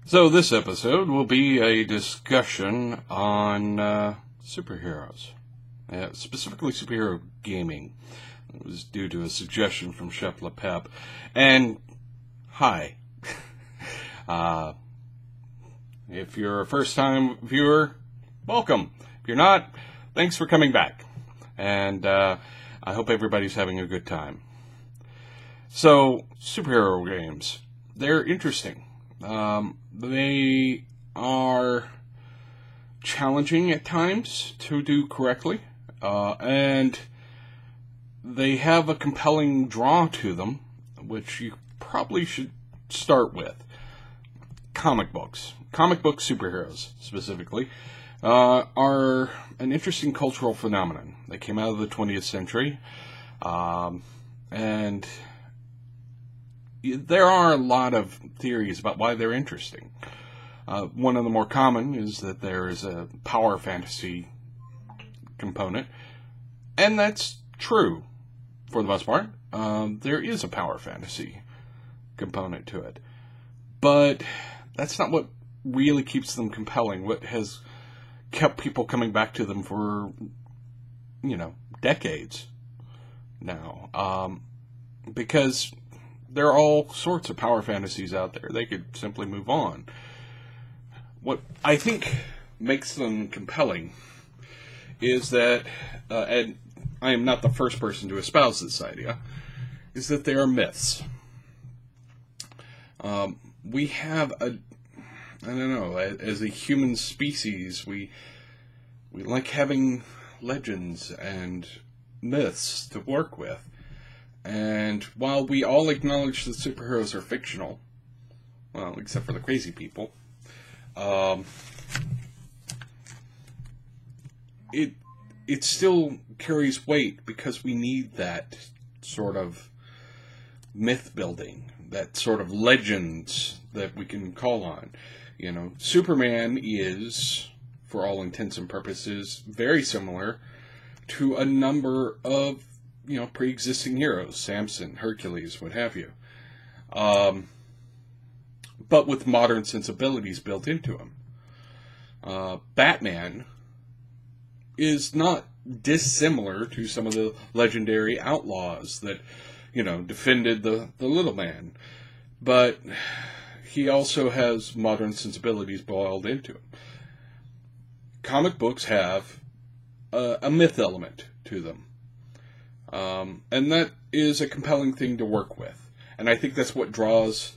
So this episode will be a discussion on superheroes, specifically superhero gaming. It was due to a suggestion from Chef LePep. And hi. If you're a first-time viewer, welcome. If you're not, thanks for coming back. And I hope everybody's having a good time. So, superhero games. They're interesting. They are challenging at times to do correctly, and they have a compelling draw to them, which you probably should start with. Comic books. Comic book superheroes, specifically, are an interesting cultural phenomenon. They came out of the 20th century, and there are a lot of theories about why they're interesting. One of the more common is that there is a power fantasy component, and that's true for the most part. There is a power fantasy component to it, but that's not what really keeps them compelling. What has kept people coming back to them for, decades now, because there are all sorts of power fantasies out there. They could simply move on. What I think makes them compelling is that, and I am not the first person to espouse this idea, is that they are myths. We have as a human species, we like having legends and myths to work with. And while we all acknowledge that superheroes are fictional, well, except for the crazy people, it still carries weight because we need that sort of myth building, that sort of legends that we can call on. Superman is, for all intents and purposes, very similar to a number of pre-existing heroes, Samson, Hercules, what have you. But with modern sensibilities built into him. Batman is not dissimilar to some of the legendary outlaws that, defended the little man. But he also has modern sensibilities boiled into him. Comic books have a myth element to them. And that is a compelling thing to work with. And I think that's what draws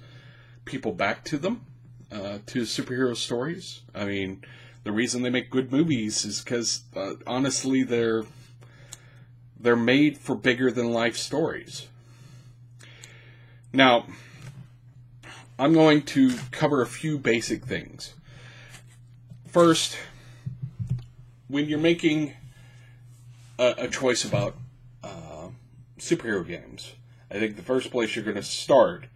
people back to them, to superhero stories. I mean, the reason they make good movies is because, honestly, they're made for bigger-than-life stories. Now, I'm going to cover a few basic things. First, when you're making a choice about superhero games, I think the first place you're going to start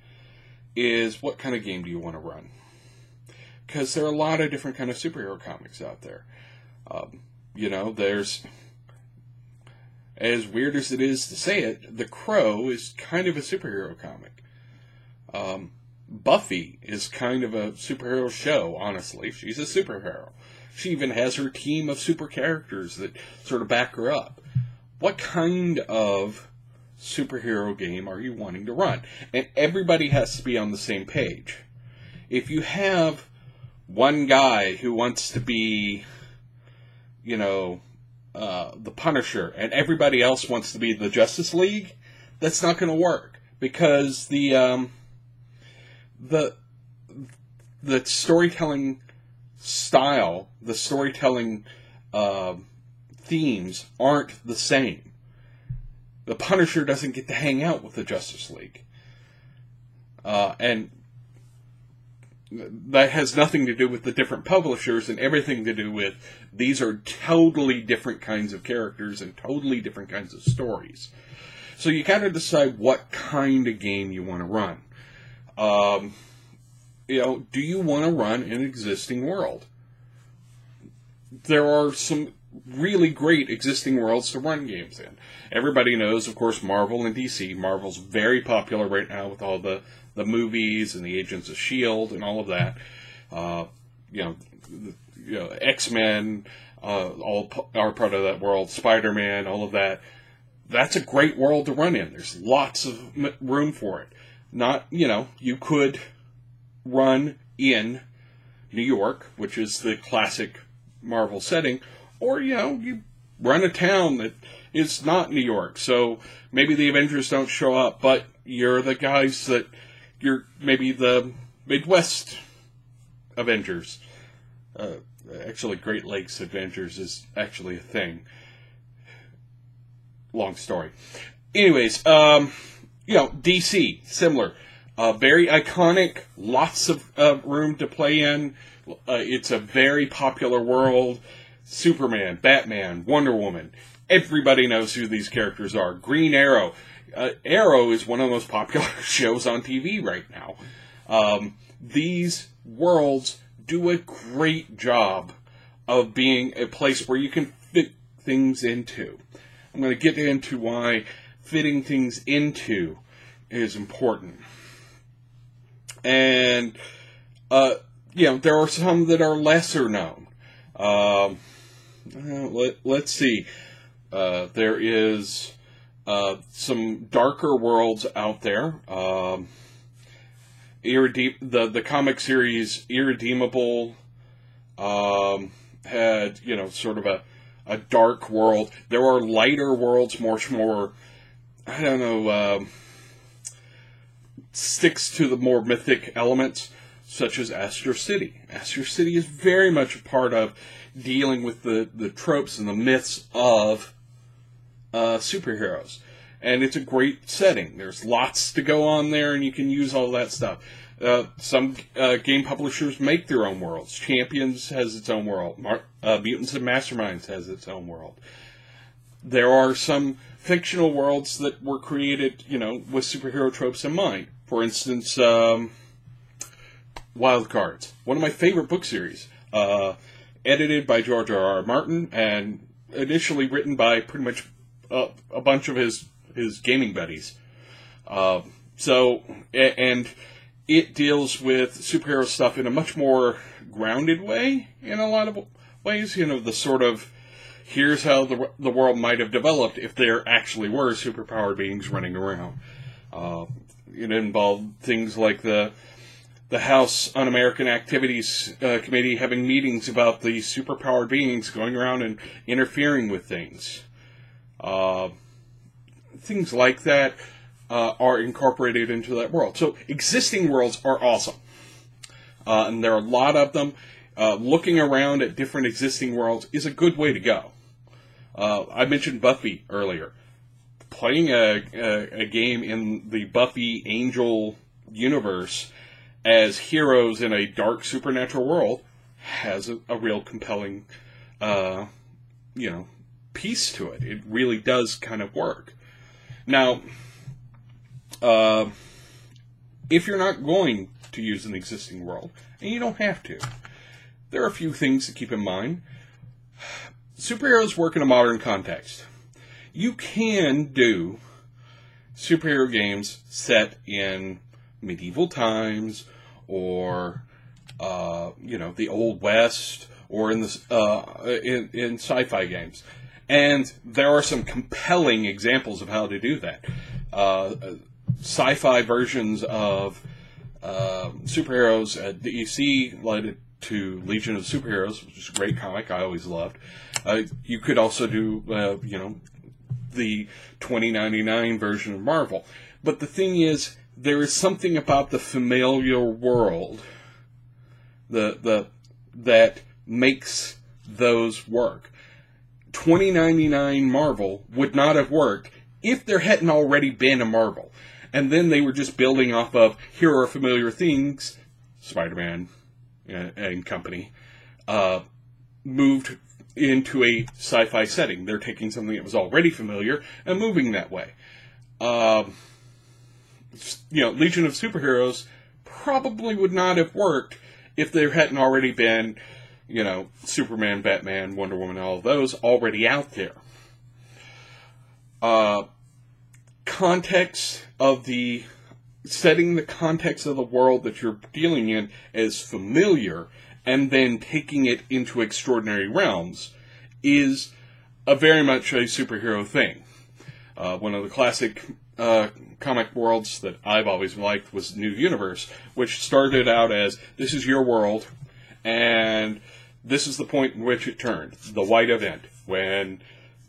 is what kind of game do you want to run? Because there are a lot of different kind of superhero comics out there. There's, as weird as it is to say it, The Crow is kind of a superhero comic. Buffy is kind of a superhero show, honestly. She's a superhero. She even has her team of super characters that sort of back her up. What kind of superhero game are you wanting to run? And everybody has to be on the same page. If you have one guy who wants to be, the Punisher, and everybody else wants to be the Justice League, that's not going to work. Because the storytelling style, the storytelling themes aren't the same. The Punisher doesn't get to hang out with the Justice League. And that has nothing to do with the different publishers and everything to do with these are totally different kinds of characters and totally different kinds of stories. So you got to decide what kind of game you want to run. Do you want to run an existing world? There are some really great existing worlds to run games in. Everybody knows, of course, Marvel and DC. Marvel's very popular right now with all the movies and the Agents of S.H.I.E.L.D. and all of that. You know, X-Men, all are part of that world. Spider-Man, all of that. That's a great world to run in. There's lots of room for it. Not, you know, you could run in New York, which is the classic Marvel setting, or, you know, you run a town that is not New York. So maybe the Avengers don't show up, but you're the guys that you're maybe the Midwest Avengers. Actually, Great Lakes Avengers is actually a thing. Long story. Anyways, you know, DC, similar. Very iconic, lots of room to play in. It's a very popular world. Superman, Batman, Wonder Woman. Everybody knows who these characters are. Green Arrow. Arrow is one of the most popular shows on TV right now. These worlds do a great job of being a place where you can fit things into. I'm going to get into why fitting things into is important. And, you know, there are some that are lesser known. Let's see. There is some darker worlds out there. The comic series Irredeemable had, you know, sort of a dark world. There are lighter worlds, much more, I don't know, sticks to the more mythic elements, such as Astro City. Astro City is very much a part of dealing with the tropes and the myths of superheroes. And it's a great setting. There's lots to go on there, and you can use all that stuff. Some game publishers make their own worlds. Champions has its own world. Mutants and Masterminds has its own world. There are some fictional worlds that were created, you know, with superhero tropes in mind. For instance, Wild Cards. One of my favorite book series. Edited by George R.R. Martin and initially written by pretty much a bunch of his gaming buddies. And it deals with superhero stuff in a much more grounded way in a lot of ways. You know, the sort of, here's how the world might have developed if there actually were superpowered beings running around. It involved things like the House Un-American Activities Committee having meetings about the superpowered beings going around and interfering with things. Things like that are incorporated into that world. So existing worlds are awesome. And there are a lot of them. Looking around at different existing worlds is a good way to go. I mentioned Buffy earlier. Playing a game in the Buffy Angel universe as heroes in a dark supernatural world has a real compelling, piece to it. It really does kind of work. Now, if you're not going to use an existing world, and you don't have to, there are a few things to keep in mind. Superheroes work in a modern context. You can do superhero games set in medieval times, or the Old West, or in sci-fi games, and there are some compelling examples of how to do that. Sci-fi versions of superheroes at DC led to Legion of Superheroes, which is a great comic I always loved. You could also do the 2099 version of Marvel. But the thing is, there is something about the familiar world that makes those work. 2099 Marvel would not have worked if there hadn't already been a Marvel. And then they were just building off of, here are familiar things, Spider-Man and company, moved into a sci-fi setting. They're taking something that was already familiar and moving that way. Legion of Superheroes probably would not have worked if there hadn't already been, Superman, Batman, Wonder Woman, all of those already out there. Context of the setting the context of the world that you're dealing in as familiar and then taking it into extraordinary realms is very much a superhero thing. One of the classic comic worlds that I've always liked was New Universe, which started out as, this is your world, and this is the point in which it turned. The white event, when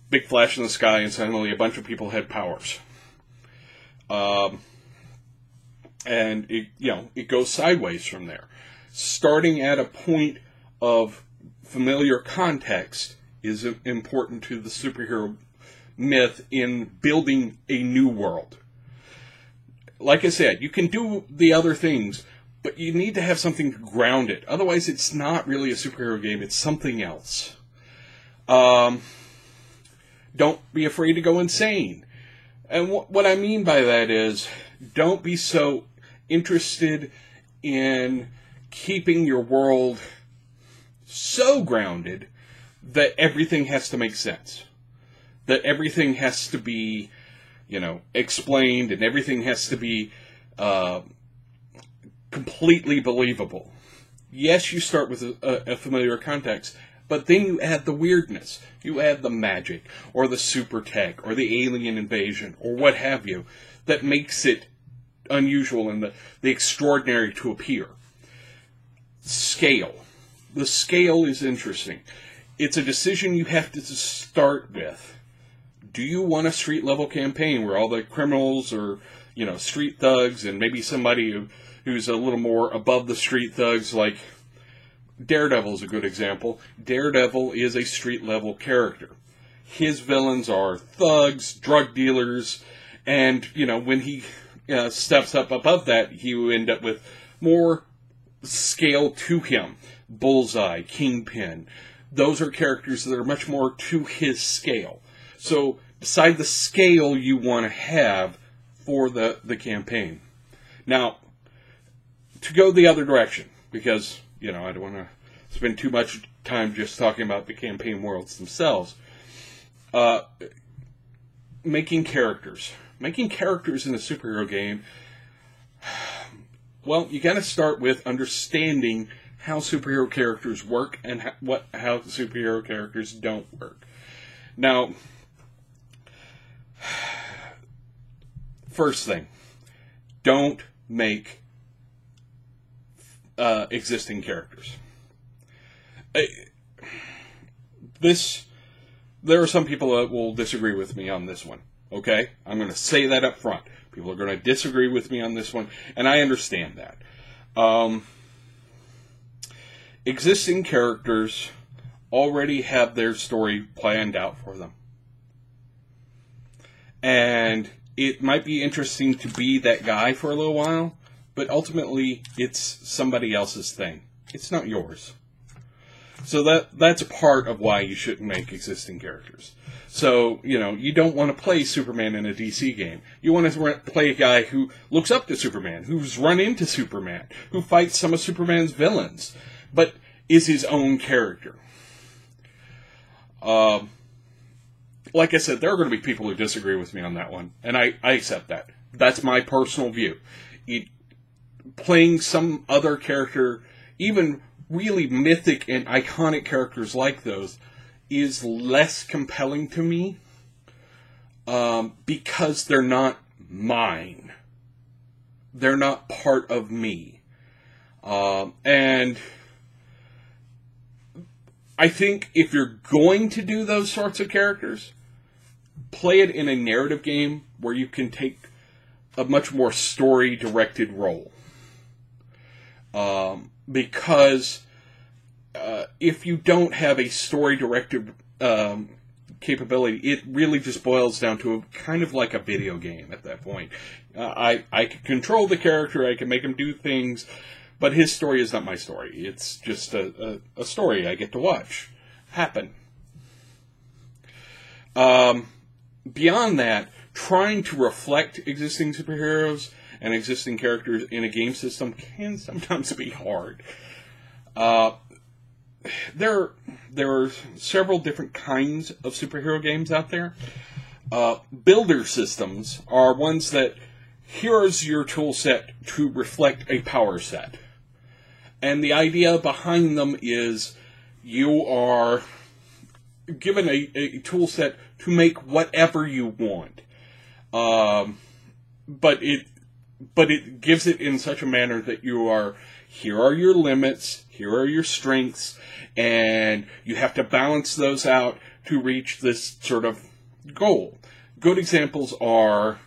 big flash in the sky and suddenly a bunch of people had powers. And it goes sideways from there. Starting at a point of familiar context is important to the superhero myth in building a new world. Like I said, you can do the other things, but you need to have something to ground it. Otherwise, it's not really a superhero game. It's something else. Don't be afraid to go insane. And what I mean by that is, don't be so interested in keeping your world so grounded that everything has to make sense. That everything has to be, explained, and everything has to be completely believable. Yes, you start with a familiar context, but then you add the weirdness. You add the magic, or the super tech, or the alien invasion, or what have you, that makes it unusual and the extraordinary to appear. Scale. The scale is interesting. It's a decision you have to start with. Do you want a street-level campaign where all the criminals are, street thugs, and maybe somebody who's a little more above the street thugs, like Daredevil is a good example. Daredevil is a street-level character. His villains are thugs, drug dealers, and, when he steps up above that, he will end up with more scale to him. Bullseye, Kingpin. Those are characters that are much more to his scale. So decide the scale you want to have for the campaign. Now, to go the other direction, because, I don't want to spend too much time just talking about the campaign worlds themselves. Making characters. Making characters in a superhero game, well, you got to start with understanding how superhero characters work and how superhero characters don't work. Now, first thing, don't make existing characters. There are some people that will disagree with me on this one. Okay? I'm going to say that up front. People are going to disagree with me on this one, and I understand that. Existing characters already have their story planned out for them. And it might be interesting to be that guy for a little while, but ultimately it's somebody else's thing. It's not yours. So that's a part of why you shouldn't make existing characters. So, you don't want to play Superman in a DC game. You want to play a guy who looks up to Superman, who's run into Superman, who fights some of Superman's villains, but is his own character. Like I said, there are going to be people who disagree with me on that one, and I accept that. That's my personal view. Playing some other character, even really mythic and iconic characters like those, is less compelling to me because they're not mine. They're not part of me. And I think if you're going to do those sorts of characters, play it in a narrative game where you can take a much more story-directed role. Because if you don't have a story-directed capability, it really just boils down to kind of like a video game at that point. I can control the character, I can make him do things, but his story is not my story. It's just a story I get to watch happen. Beyond that, trying to reflect existing superheroes and existing characters in a game system can sometimes be hard. There are several different kinds of superhero games out there. Builder systems are ones that here's your tool set to reflect a power set. And the idea behind them is you are given a tool set to make whatever you want. But it gives it in such a manner that here are your limits, here are your strengths, and you have to balance those out to reach this sort of goal. Good examples are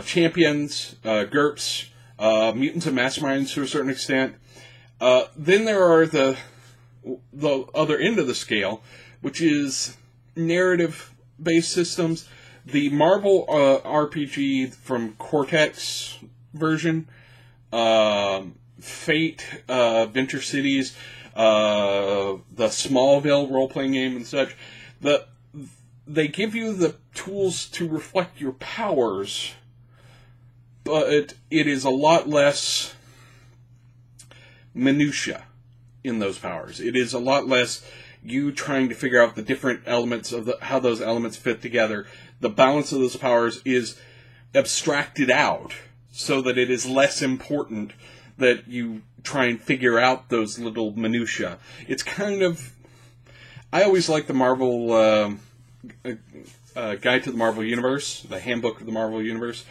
champions, Gurps, mutants and masterminds to a certain extent. Then there are the other end of the scale, which is narrative-based systems. The Marvel RPG from Cortex version, Fate, Venture Cities, the Smallville role-playing game and such, they give you the tools to reflect your powers, but it is a lot less minutia in those powers. It is a lot less you trying to figure out the different elements of how those elements fit together. The balance of those powers is abstracted out so that it is less important that you try and figure out those little minutia. It's kind of... I always like the Marvel Guide to the Marvel Universe, the Handbook of the Marvel Universe,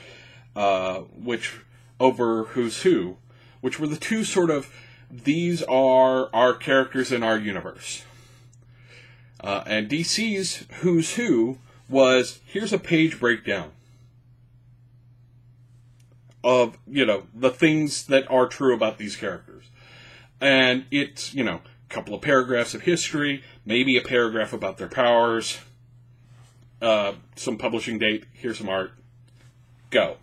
which over Who's Who, which were the two sort of, these are our characters in our universe. And DC's Who's Who was, here's a page breakdown of, the things that are true about these characters. And it's, a couple of paragraphs of history, maybe a paragraph about their powers, some publishing date, here's some art, go.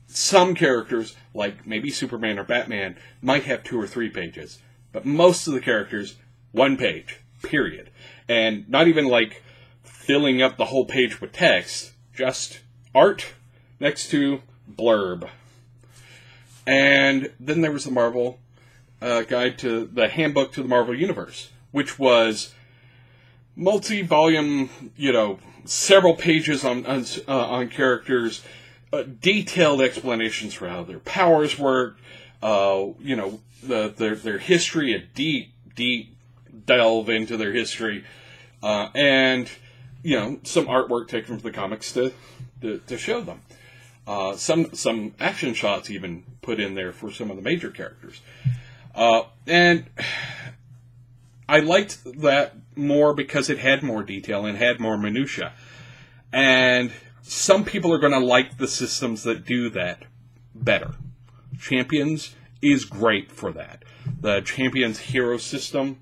Some characters, like maybe Superman or Batman, might have 2 or 3 pages, but most of the characters, 1 page, period. And not even like filling up the whole page with text, just art next to blurb. And then there was the Marvel Guide to the Handbook to the Marvel Universe, which was multi-volume, several pages on characters, detailed explanations for how their powers work, their history, a deep delve into their history, and some artwork taken from the comics to show them. Some action shots even put in there for some of the major characters. And I liked that more because it had more detail and had more minutia. And some people are going to like the systems that do that better. Champions is great for that. The Champions hero system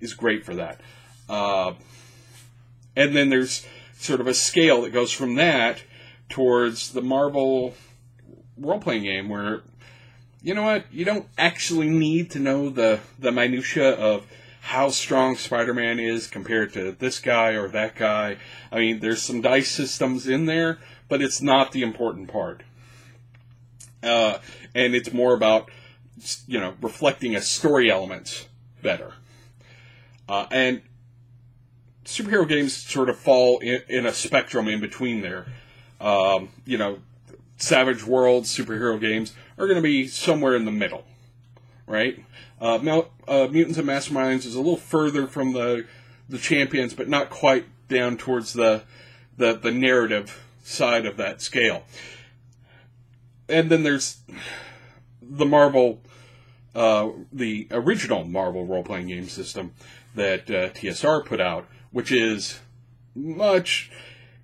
is great for that. And then there's sort of a scale that goes from that towards the Marvel role-playing game where, you know what, you don't actually need to know the minutia of how strong Spider-Man is compared to this guy or that guy. I mean, there's some dice systems in there, but it's not the important part. And it's more about, reflecting a story element better. And superhero games sort of fall in a spectrum in between there. Savage World superhero games are going to be somewhere in the middle, right? Mutants and Masterminds is a little further from the Champions, but not quite down towards the narrative side of that scale. And then there's the Marvel, the original Marvel role-playing game system that TSR put out, which is much...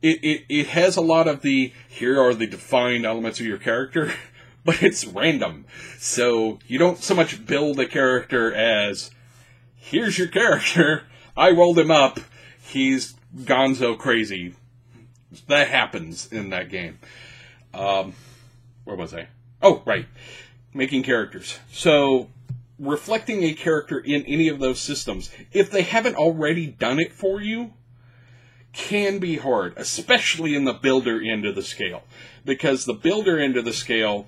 It has a lot of here are the defined elements of your character, but it's random. So you don't so much build a character as, here's your character, I rolled him up, he's gonzo crazy. That happens in that game. Where was I? Oh, right. Making characters. So, reflecting a character in any of those systems, if they haven't already done it for you, can be hard, especially in the builder end of the scale. Because the builder end of the scale,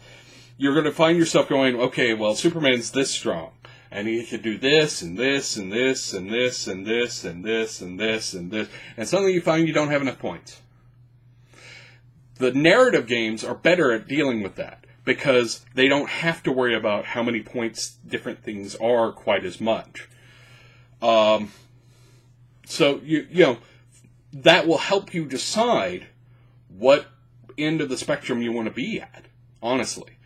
you're going to find yourself going, okay, well, Superman's this strong, and he can do this, and this, and this, and this, and this, and this, and this, and this, and suddenly you find you don't have enough points. The narrative games are better at dealing with that, because they don't have to worry about how many points different things are quite as much. So, you know, that will help you decide what end of the spectrum you want to be at, honestly,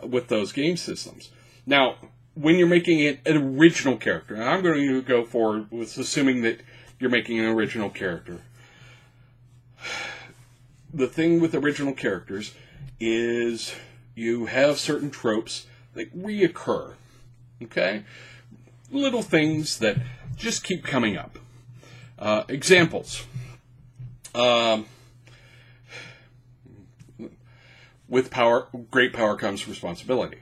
with those game systems. Now, when you're making it an original character, and I'm going to go forward with assuming that you're making an original character. The thing with original characters is you have certain tropes that reoccur. Okay? Little things that just keep coming up. Examples. With power, great power comes responsibility.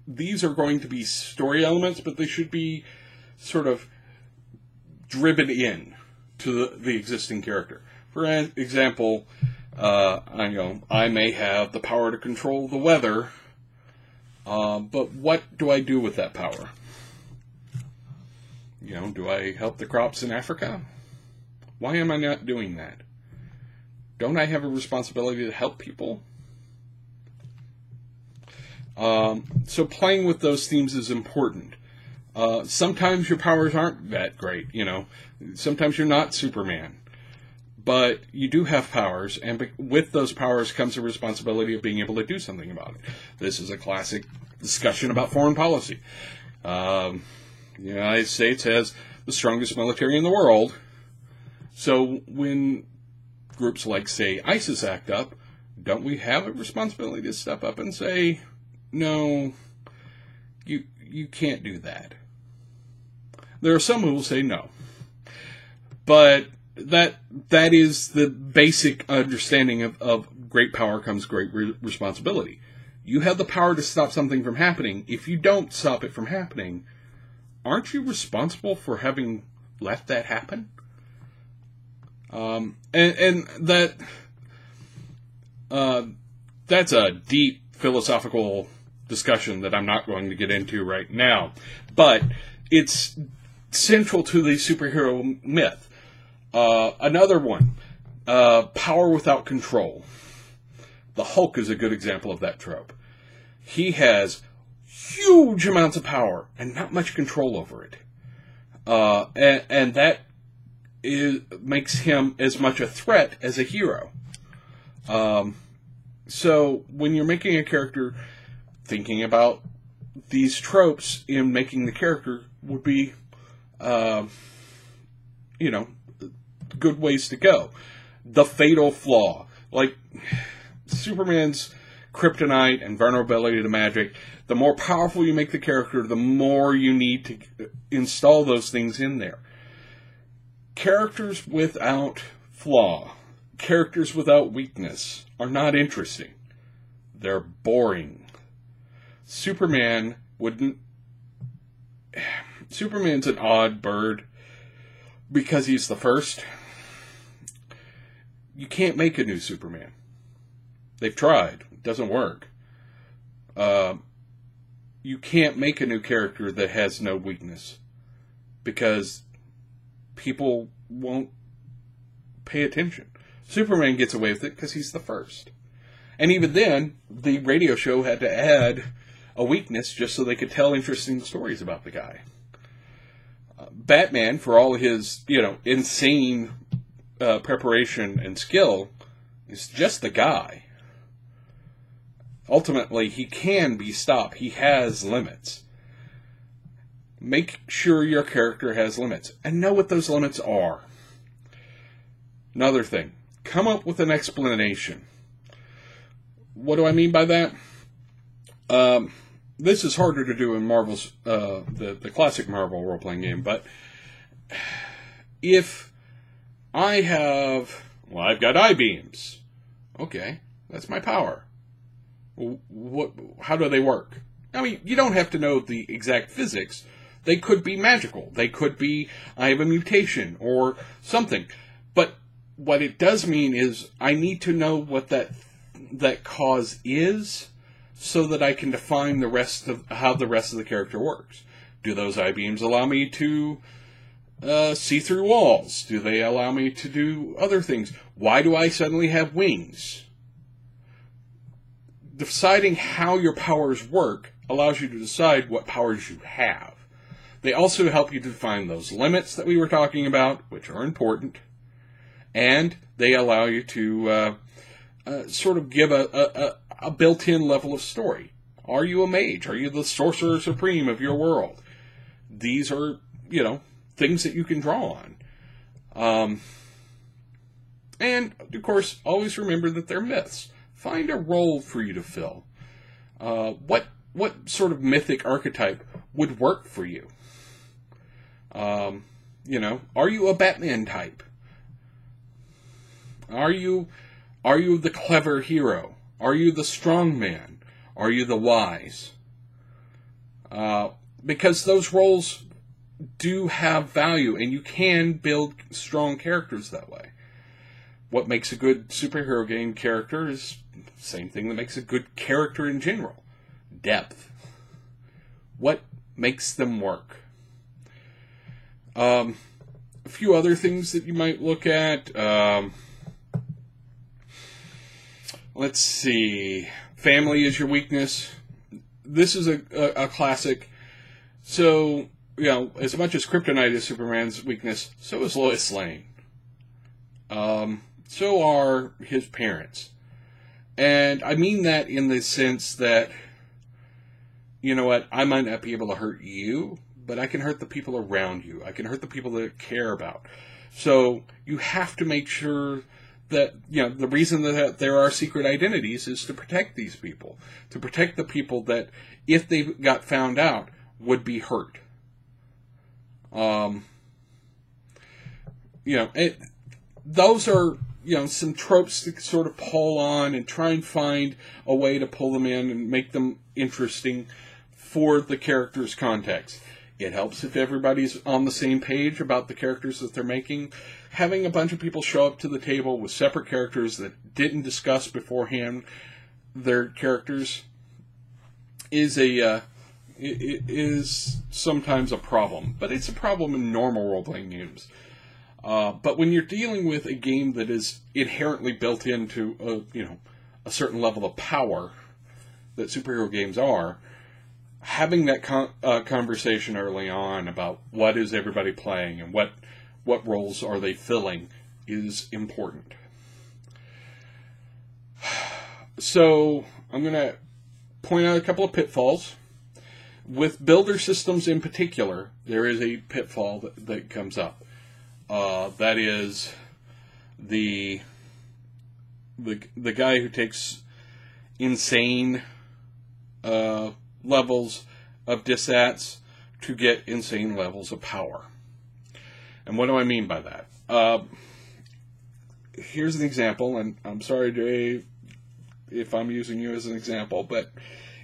These are going to be story elements, but they should be sort of driven in to the existing character. For example, I may have the power to control the weather, but what do I do with that power? You know, do I help the crops in Africa? Why am I not doing that? Don't I have a responsibility to help people? So playing with those themes is important. Sometimes your powers aren't that great, you know. Sometimes you're not Superman. But you do have powers, and with those powers comes a responsibility of being able to do something about it. This is a classic discussion about foreign policy. The United States has the strongest military in the world. So when groups like, say, ISIS act up, don't we have a responsibility to step up and say, no, you can't do that? There are some who will say no. But that is the basic understanding of great power comes great responsibility. You have the power to stop something from happening. If you don't stop it from happening, aren't you responsible for having let that happen? And that's a deep philosophical discussion that I'm not going to get into right now. But it's central to the superhero myth. Another one, power without control. The Hulk is a good example of that trope. He has huge amounts of power and not much control over it. And that makes him as much a threat as a hero. So when you're making a character, thinking about these tropes in making the character would be, good ways to go. The fatal flaw. Like, Superman's kryptonite and vulnerability to magic, the more powerful you make the character, the more you need to install those things in there. Characters without flaw, characters without weakness, are not interesting. They're boring. Superman's an odd bird because he's the first. You can't make a new Superman. They've tried. It doesn't work. You can't make a new character that has no weakness because people won't pay attention. Superman gets away with it because he's the first. And even then, the radio show had to add a weakness just so they could tell interesting stories about the guy. Batman, for all his, insane preparation and skill, is just the guy. Ultimately, he can be stopped. He has limits. Make sure your character has limits, and know what those limits are. Another thing, come up with an explanation. What do I mean by that? This is harder to do in Marvel's, the classic Marvel role-playing game, but if I've got I-beams. Okay, that's my power. How do they work? I mean, you don't have to know the exact physics. They could be magical. They could be, I have a mutation or something. But what it does mean is I need to know what that cause is so that I can define the rest of how the rest of the character works. Do those I-beams allow me to see-through walls? Do they allow me to do other things? Why do I suddenly have wings? Deciding how your powers work allows you to decide what powers you have. They also help you define those limits that we were talking about, which are important. And they allow you to sort of give a built-in level of story. Are you a mage? Are you the sorcerer supreme of your world? These are, things that you can draw on. And, of course, always remember that they're myths. Find a role for you to fill. What sort of mythic archetype would work for you? Are you a Batman type? Are you the clever hero? Are you the strong man? Are you the wise? Because those roles do have value, and you can build strong characters that way. What makes a good superhero game character is the same thing that makes a good character in general. Depth. What makes them work? A few other things that you might look at. Let's see. Family is your weakness. This is a classic. So, as much as Kryptonite is Superman's weakness, so is Lois Lane. So are his parents. And I mean that in the sense that, I might not be able to hurt you, but I can hurt the people around you. I can hurt the people that I care about. So you have to make sure that, the reason that there are secret identities is to protect these people. To protect the people that, if they got found out, would be hurt. Those are, some tropes to sort of pull on and try and find a way to pull them in and make them interesting for the character's context. It helps if everybody's on the same page about the characters that they're making. Having a bunch of people show up to the table with separate characters that didn't discuss beforehand their characters is sometimes a problem. But it's a problem in normal role-playing games. But when you're dealing with a game that is inherently built into a certain level of power that superhero games are, having that conversation early on about what is everybody playing and what roles are they filling is important. So I'm going to point out a couple of pitfalls. With builder systems in particular, there is a pitfall that comes up. That is the guy who takes insane levels of disats to get insane levels of power. And what do I mean by that? Here's an example, and I'm sorry, Dave, if I'm using you as an example, but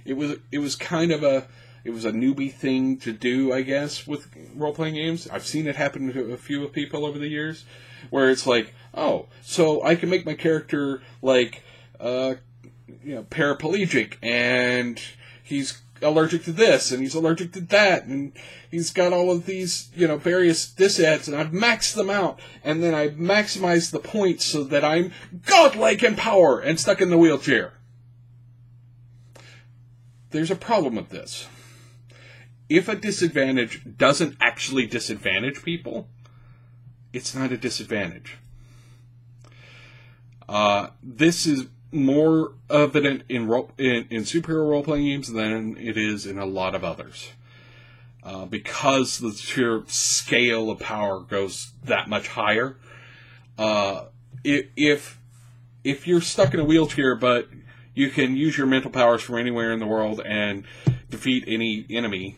it was kind of a newbie thing to do, I guess, with role-playing games. I've seen it happen to a few people over the years, where it's like, oh, so I can make my character like, paraplegic, and he's allergic to this, and he's allergic to that, and he's got all of these, various disats, and I've maxed them out, and then I maximize the points so that I'm godlike in power and stuck in the wheelchair. There's a problem with this. If a disadvantage doesn't actually disadvantage people, it's not a disadvantage. This is more evident in superhero role-playing games than it is in a lot of others. Because the sheer scale of power goes that much higher. If you're stuck in a wheelchair, but you can use your mental powers from anywhere in the world and defeat any enemy,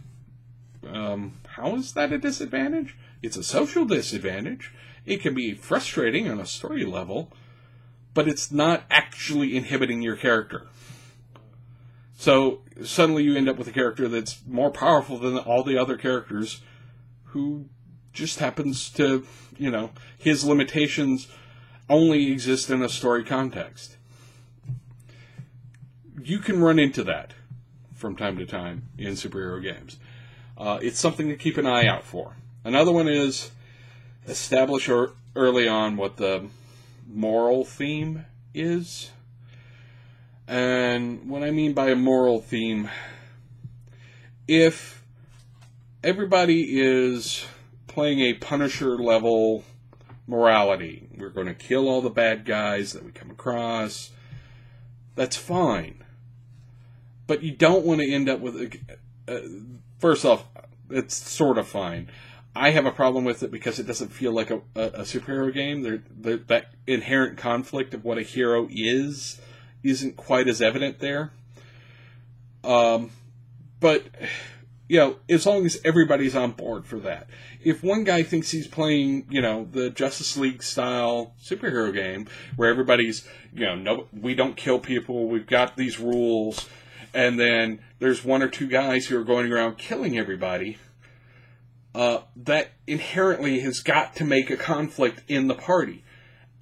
how is that a disadvantage? It's a social disadvantage. It can be frustrating on a story level, but it's not actually inhibiting your character. So suddenly you end up with a character that's more powerful than all the other characters, who just happens to, his limitations only exist in a story context. You can run into that from time to time in superhero games. It's something to keep an eye out for. Another one is establish early on what the moral theme is. And what I mean by a moral theme, if everybody is playing a Punisher level morality, we're going to kill all the bad guys that we come across, that's fine. But you don't want to end up with first off, it's sort of fine. I have a problem with it because it doesn't feel like a superhero game. That inherent conflict of what a hero isn't quite as evident there. But, as long as everybody's on board for that. If one guy thinks he's playing, the Justice League style superhero game where everybody's, no, we don't kill people, we've got these rules, and then there's one or two guys who are going around killing everybody, that inherently has got to make a conflict in the party.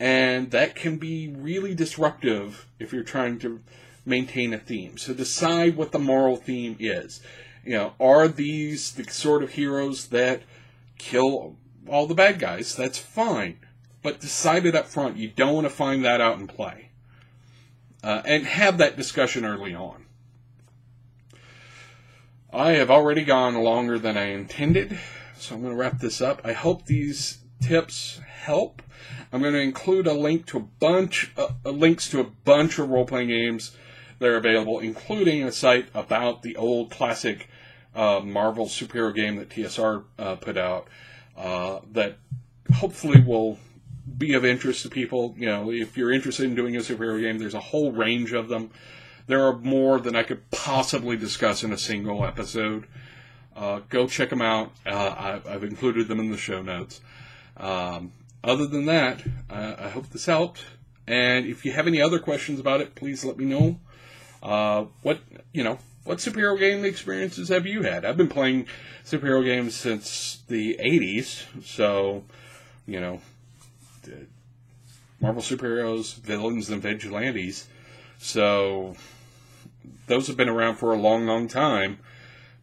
And that can be really disruptive if you're trying to maintain a theme. So decide what the moral theme is. Are these the sort of heroes that kill all the bad guys? That's fine. But decide it up front. You don't want to find that out in play. And have that discussion early on. I have already gone longer than I intended, so I'm going to wrap this up. I hope these tips help. I'm going to include a link to links to a bunch of role-playing games that are available, including a site about the old classic Marvel superhero game that TSR put out that hopefully will be of interest to people. If you're interested in doing a superhero game, there's a whole range of them. There are more than I could possibly discuss in a single episode. Go check them out. I've included them in the show notes. Other than that, I hope this helped. And if you have any other questions about it, please let me know. What superhero game experiences have you had? I've been playing superhero games since the 80s. So, Marvel superheroes, villains, and vigilantes. So, those have been around for a long, long time.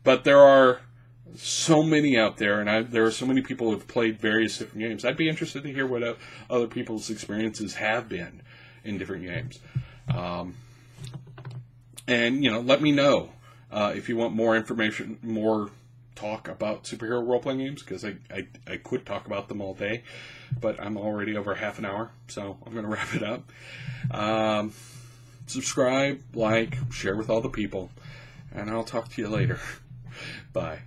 But there are so many out there, and there are so many people who have played various different games. I'd be interested to hear what other people's experiences have been in different games. And, let me know if you want more information, more talk about superhero role-playing games, because I could talk about them all day, but I'm already over half an hour, so I'm going to wrap it up. Subscribe, like, share with all the people, and I'll talk to you later. Bye.